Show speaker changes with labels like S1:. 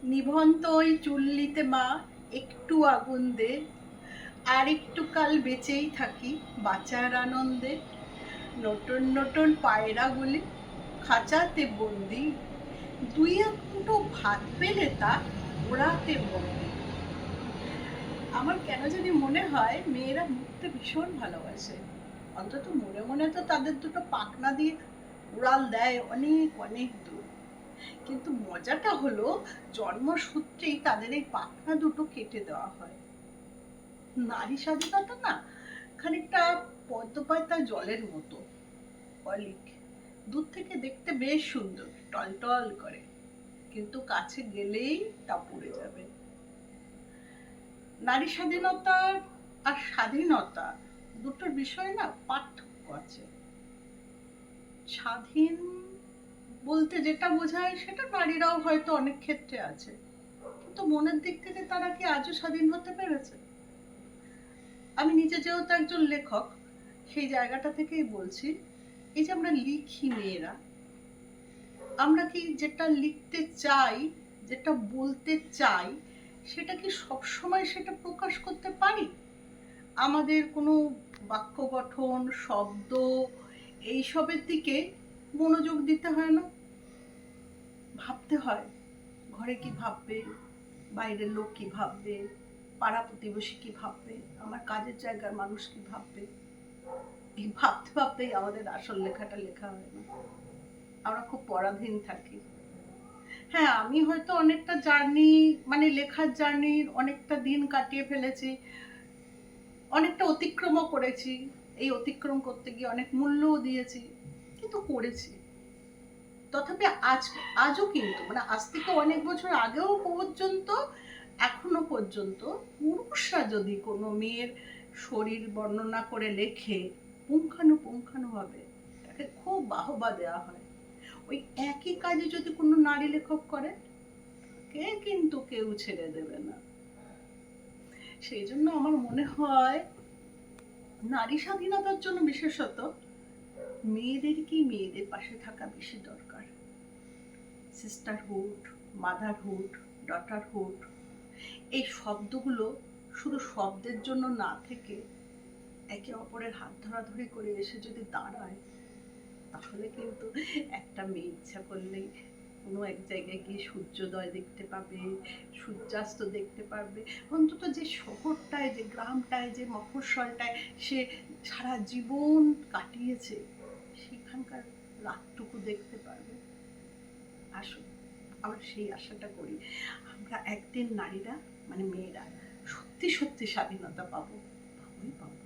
S1: নিভন্ত ওই চুল্লিতে মা একটু আগুন দে, আর একটু কাল বেঁচেই থাকি বাঁচার আনন্দে। নতুন নতুন পায়রাগুলি খাঁচাতে বন্দি, দুই এক মুঠো ভাত পেলে তা ওড়াতে বন্দি। আমার কেন জানি মনে হয় মেয়েরা উড়তে ভীষণ ভালোবাসে। অন্তত মনে মনে তো তাদের দুটো পাখনা দিয়ে উড়াল দেয় অনেক অনেক দূর। কিন্তু মজাটা হলো জন্মসূত্রেই তাদের এই পাখনা দুটো কেটে দেওয়া হয়। নারী স্বাধীনতা না খানিকটা পদ্মপাতা জলের মতো অলিক। দূর থেকে দেখতে বেশ সুন্দর, টলটল করে, কিন্তু কাছে গেলেই তা পুড়ে যাবে। নারী স্বাধীনতার আর স্বাধীনতা দুটোর বিষয়ে না পার্থক্য আছে। স্বাধীন বলতে যেটা বোঝায় সেটা নারীরাও হয়তো অনেক ক্ষেত্রে আছে, কিন্তু মনের দিক থেকে তারা কি আজও স্বাধীন হতে পেরেছে? আমি নিজে যেহেতু একজন লেখক, সেই জায়গাটা থেকেই বলছি, এই যে আমরা লিখি মেয়েরা, আমরা কি যেটা লিখতে চাই, যেটা বলতে চাই, সেটা কি সবসময় সেটা প্রকাশ করতে পারি? আমাদের কোনো বাক্য গঠন, শব্দ, এইসবের দিকে মনোযোগ দিতে হয় না? ভাবতে হয় ঘরে কি ভাববে, বাইরের লোক কি ভাববে, পাড়া প্রতিবেশী কি ভাববে, আমার কাজের জায়গার মানুষ কি ভাববে। এই ভাবতে ভাবতেই আমাদের আসল লেখাটা লেখা হয় না, আমরা খুব পরাধীন থাকি। হ্যাঁ, আমি হয়তো অনেকটা জার্নি, মানে লেখার জার্নির অনেকটা দিন কাটিয়ে ফেলেছি, অনেকটা অতিক্রমও করেছি। এই অতিক্রম করতে গিয়ে অনেক মূল্যও দিয়েছি, কিন্তু করেছি। তথাপি আজও কিন্তু, মানে আজ থেকে অনেক বছর আগেও পর্যন্ত, এখনো পর্যন্ত পুরুষরা যদি কোনো মেয়ের শরীর বর্ণনা করে লেখে পুঙ্খানুপুঙ্খানুভাবে, তাকে খুব বাহবা দেওয়া হয়। ওই একই কাজে যদি কোনো নারী লেখক করে, কে কিন্তু কেউ ছেড়ে দেবে না। সেই জন্য আমার মনে হয় নারী স্বাধীনতার জন্য বিশেষত মেয়েদেরকেই মেয়েদের পাশে থাকা বেশি দরকার। সিস্টারহুড, মাদারহুড, ডটারহুড, এই শব্দগুলো শুধু শব্দের জন্য না থেকে একে অপরের হাত ধরাধরি করে এসে যদি দাঁড়ায়, তাহলে কিন্তু একটা মেয়ে ইচ্ছা করলেই কোনো এক জায়গায় গিয়ে সূর্যোদয় দেখতে পাবে, সূর্যাস্ত দেখতে পারবে। অন্তত যে শহরটায়, যে গ্রামটায়, যে মফস্বলটায় সে সারা জীবন কাটিয়েছে, সেখানকার রাতটুকু দেখতে পারবে। আসুন, আমরা সেই আশাটা করি। আমরা একদিন নারীরা, মানে মেয়েরা, সত্যি সত্যি স্বাধীনতা পাবো, পাবোই পাবো।